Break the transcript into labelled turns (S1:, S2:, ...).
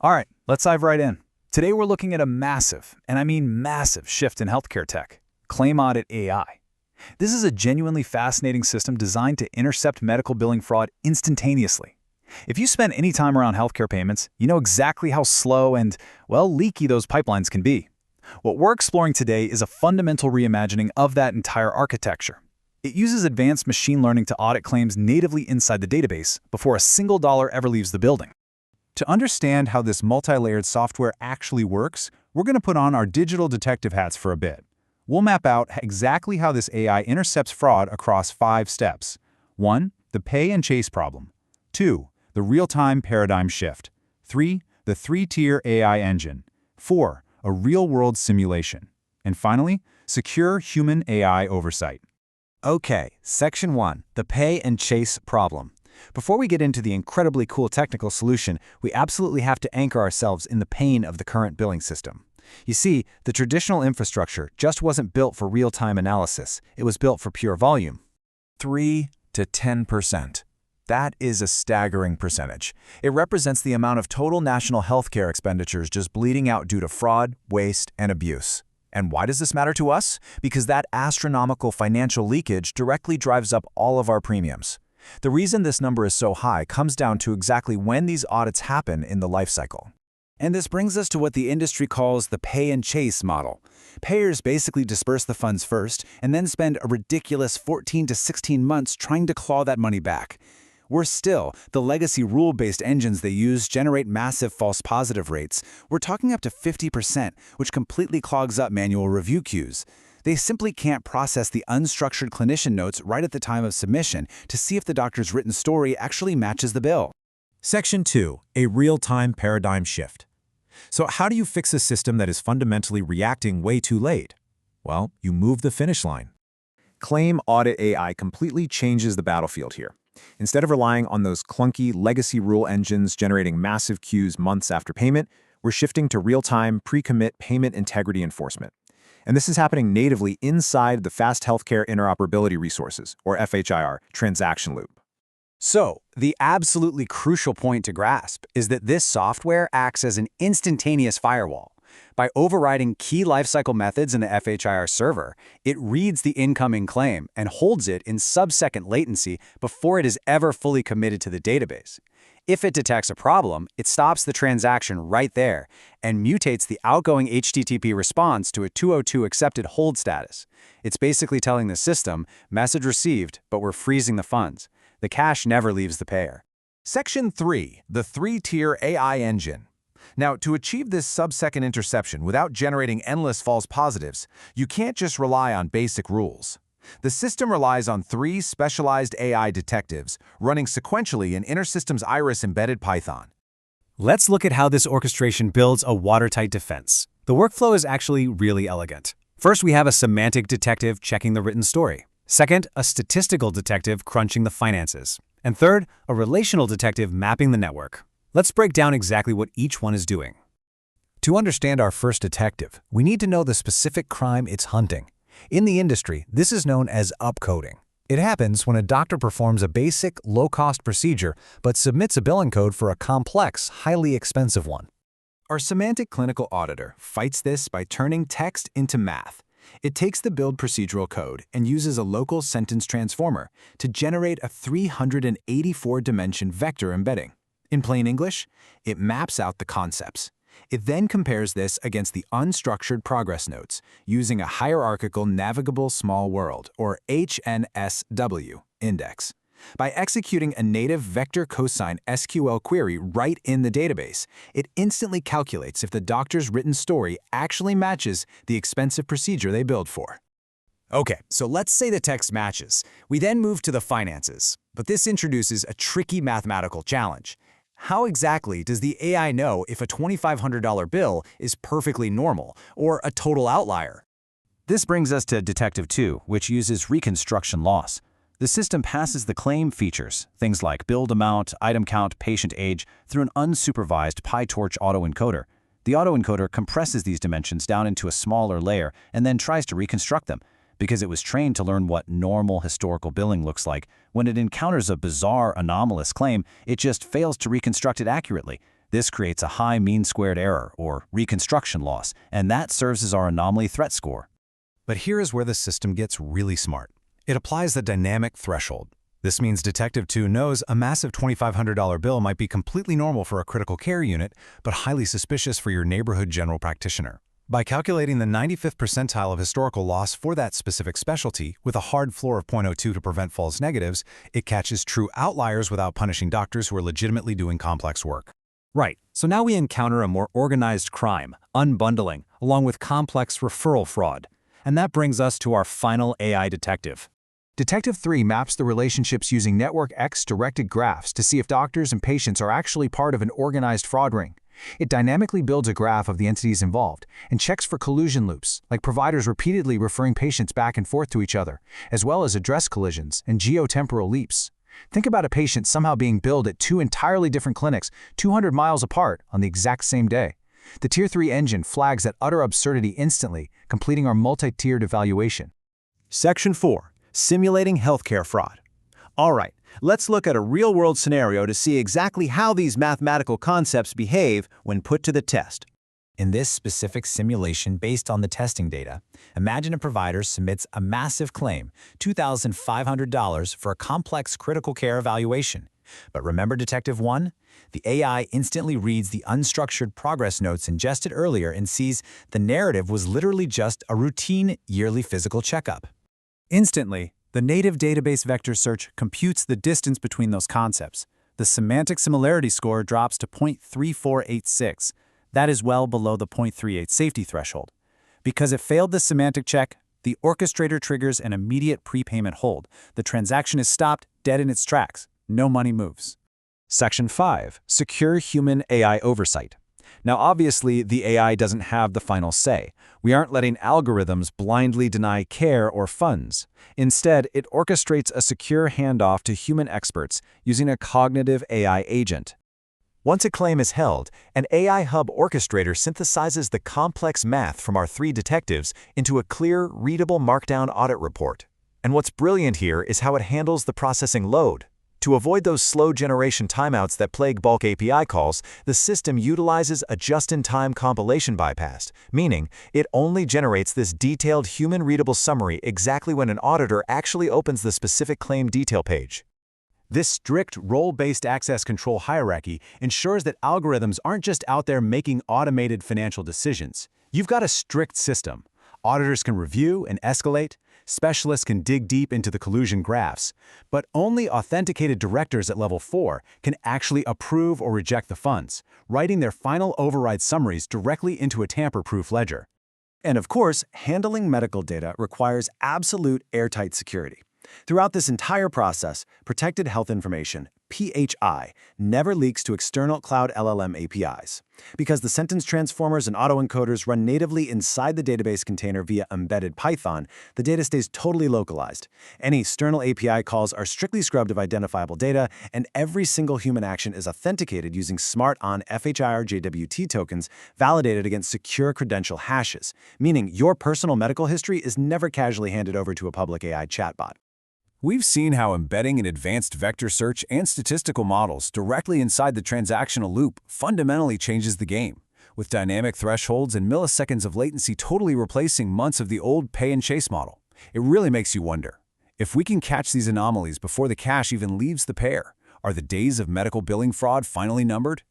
S1: All right, let's dive right in. Today we're looking at a massive, and I mean massive, shift in healthcare tech, ClaimAuditAI. This is a genuinely fascinating system designed to intercept medical billing fraud instantaneously. If you spend any time around healthcare payments, you know exactly how slow and, well, leaky those pipelines can be. What we're exploring today is a fundamental reimagining of that entire architecture. It uses advanced machine learning to audit claims natively inside the database before a single dollar ever leaves the building.
S2: To understand how this multi-layered software actually works, we're going to put on our digital detective hats for a bit. We'll map out exactly how this AI intercepts fraud across 5 steps. 1. The pay and chase problem. 2. The real-time paradigm shift. 3. The 3-tier AI engine. 4. A real-world simulation. And finally, secure human AI oversight.
S3: Okay, Section 1, the pay and chase problem. Before we get into the incredibly cool technical solution, we absolutely have to anchor ourselves in the pain of the current billing system. You see, the traditional infrastructure just wasn't built for real-time analysis. It was built for pure volume.
S4: 3 to 10%. That is a staggering percentage. It represents the amount of total national healthcare expenditures just bleeding out due to fraud, waste, and abuse. And why does this matter to us? Because that astronomical financial leakage directly drives up all of our premiums. The reason this number is so high comes down to exactly when these audits happen in the lifecycle.
S3: And this brings us to what the industry calls the pay and chase model. Payers basically disperse the funds first and then spend a ridiculous 14 to 16 months trying to claw that money back. Worse still, the legacy rule-based engines they use generate massive false positive rates. We're talking up to 50%, which completely clogs up manual review queues. They simply can't process the unstructured clinician notes right at the time of submission to see if the doctor's written story actually matches the bill.
S2: Section 2, a real-time paradigm shift. So how do you fix a system that is fundamentally reacting way too late? Well, you move the finish line. ClaimAuditAI completely changes the battlefield here. Instead of relying on those clunky legacy rule engines generating massive queues months after payment, we're shifting to real-time pre-commit payment integrity enforcement. And this is happening natively inside the Fast Healthcare Interoperability Resources, or FHIR, transaction loop.
S3: So, the absolutely crucial point to grasp is that this software acts as an instantaneous firewall. By overriding key lifecycle methods in the FHIR server, it reads the incoming claim and holds it in sub-second latency before it is ever fully committed to the database. If it detects a problem, it stops the transaction right there and mutates the outgoing HTTP response to a 202 accepted hold status. It's basically telling the system, message received, but we're freezing the funds. The cash never leaves the payer.
S4: Section 3, the 3-tier AI engine. Now, to achieve this sub-second interception without generating endless false positives, you can't just rely on basic rules. The system relies on 3 specialized AI detectives running sequentially in InterSystems IRIS embedded Python.
S1: Let's look at how this orchestration builds a watertight defense. The workflow is actually really elegant. First, we have a semantic detective checking the written story. Second, a statistical detective crunching the finances. And third, a relational detective mapping the network. Let's break down exactly what each one is doing. To understand our first detective, we need to know the specific crime it's hunting. In the industry, this is known as upcoding. It happens when a doctor performs a basic, low-cost procedure but submits a billing code for a complex, highly expensive one.
S4: Our semantic clinical auditor fights this by turning text into math. It takes the billed procedural code and uses a local sentence transformer to generate a 384-dimension vector embedding. In plain English, it maps out the concepts. It then compares this against the unstructured progress notes using a hierarchical navigable small world, or HNSW, index. By executing a native vector cosine SQL query right in the database, it instantly calculates if the doctor's written story actually matches the expensive procedure they billed for.
S3: Okay, so let's say the text matches. We then move to the finances, but this introduces a tricky mathematical challenge. How exactly does the AI know if a $2,500 bill is perfectly normal or a total outlier?
S1: This brings us to Detective 2, which uses reconstruction loss. The system passes the claim features, things like billed amount, item count, patient age, through an unsupervised PyTorch autoencoder. The autoencoder compresses these dimensions down into a smaller layer and then tries to reconstruct them. Because it was trained to learn what normal historical billing looks like, when it encounters a bizarre, anomalous claim, it just fails to reconstruct it accurately.
S3: This creates a high mean-squared error, or reconstruction loss, and that serves as our anomaly threat score.
S1: But here is where the system gets really smart. It applies the dynamic threshold. This means Detective 2 knows a massive $2,500 bill might be completely normal for a critical care unit, but highly suspicious for your neighborhood general practitioner. By calculating the 95th percentile of historical loss for that specific specialty, with a hard floor of 0.02 to prevent false negatives, it catches true outliers without punishing doctors who are legitimately doing complex work.
S3: Right, so now we encounter a more organized crime, unbundling, along with complex referral fraud. And that brings us to our final AI detective.
S2: Detective 3 maps the relationships using Network X directed graphs to see if doctors and patients are actually part of an organized fraud ring. It dynamically builds a graph of the entities involved and checks for collusion loops, like providers repeatedly referring patients back and forth to each other, as well as address collisions and geotemporal leaps. Think about a patient somehow being billed at 2 entirely different clinics 200 miles apart on the exact same day. The Tier 3 engine flags that utter absurdity instantly, completing our multi-tiered evaluation.
S5: Section 4. Simulating healthcare fraud. All right, let's look at a real-world scenario to see exactly how these mathematical concepts behave when put to the test.
S3: In this specific simulation based on the testing data, imagine a provider submits a massive claim, $2,500 for a complex critical care evaluation. But remember Detective 1? The AI instantly reads the unstructured progress notes ingested earlier and sees the narrative was literally just a routine yearly physical checkup.
S1: Instantly, the native database vector search computes the distance between those concepts. The semantic similarity score drops to 0.3486. That is well below the 0.38 safety threshold. Because it failed the semantic check, the orchestrator triggers an immediate prepayment hold. The transaction is stopped dead in its tracks. No money moves.
S4: Section 5. Secure human AI oversight. Now, obviously, the AI doesn't have the final say. We aren't letting algorithms blindly deny care or funds. Instead, it orchestrates a secure handoff to human experts using a cognitive AI agent. Once a claim is held, an AI hub orchestrator synthesizes the complex math from our 3 detectives into a clear, readable Markdown audit report. And what's brilliant here is how it handles the processing load. To avoid those slow generation timeouts that plague bulk API calls, the system utilizes a just-in-time compilation bypass, meaning it only generates this detailed human-readable summary exactly when an auditor actually opens the specific claim detail page.
S1: This strict role-based access control hierarchy ensures that algorithms aren't just out there making automated financial decisions. You've got a strict system. Auditors can review and escalate. Specialists can dig deep into the collusion graphs, but only authenticated directors at level 4 can actually approve or reject the funds, writing their final override summaries directly into a tamper-proof ledger.
S5: And of course, handling medical data requires absolute airtight security. Throughout this entire process, protected health information, PHI, never leaks to external cloud LLM APIs. Because the sentence transformers and autoencoders run natively inside the database container via embedded Python, the data stays totally localized. Any external API calls are strictly scrubbed of identifiable data, and every single human action is authenticated using smart-on FHIR JWT tokens validated against secure credential hashes, meaning your personal medical history is never casually handed over to a public AI chatbot.
S1: We've seen how embedding an advanced vector search and statistical models directly inside the transactional loop fundamentally changes the game, with dynamic thresholds and milliseconds of latency totally replacing months of the old pay-and-chase model. It really makes you wonder, if we can catch these anomalies before the cash even leaves the payer, are the days of medical billing fraud finally numbered?